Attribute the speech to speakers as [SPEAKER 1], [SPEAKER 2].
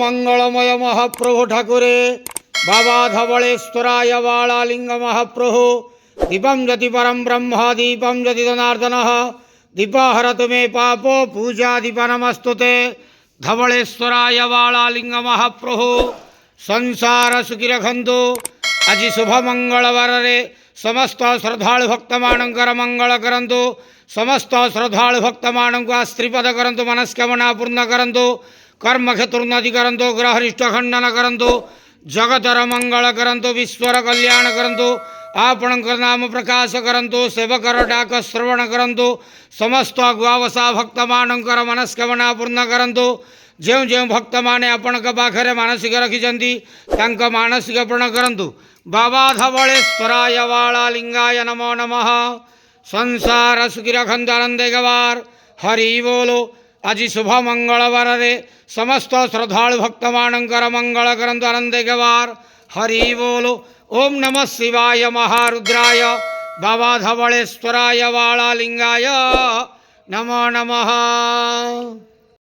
[SPEAKER 1] मंगलमय महाप्रभु ठाकुरे बाबा धवलेश्वराय बालालिंग महाप्रभु दीपम ज्योति परम ब्रह्म दीपम ज्योति जनार्दन दीपहरतु मे पापो पूजा दीप नमस्तुते धवलेश्वराय बालालिंग महाप्रभु संसार सुखी रखंतु। आज शुभ मंगलवार समस्त श्रद्धालु भक्त मानकर मंगल करंतु। समस्त श्रद्धालु भक्त मान को आश्रीपद करंतु। मनस्कामना पूर्ण करंतु। कर्म क्षेत्रोन्नति करंतु। ग्रहरिष्ट खंडन करंतु। जगतर मंगल करंतु। विश्वर कल्याण करंतु। आपणकर नाम प्रकाश करंतु। सेवकर डाक श्रवण करंतु। समस्त गुआवसा भक्त मानकर मनस्कामना पूर्ण करंतु। जो जो भक्त माने आपण पाखे मानसिक रखिंट मानसिक पूर्ण करंतु। बाबा धवलेश्वराय बालालिंगाय नमो नमः। संसार सुखी रखंतु आनंदे गवार हरि बोलो। आज शुभ मंगलवार समस्त श्रद्धालु भक्त मानकर मंगल करंतु आनंदे गवार हरि बोलो। ओम नमः शिवाय महारुद्राय बाबा धवलेश्वराय बालालिंगाय नमो नमः।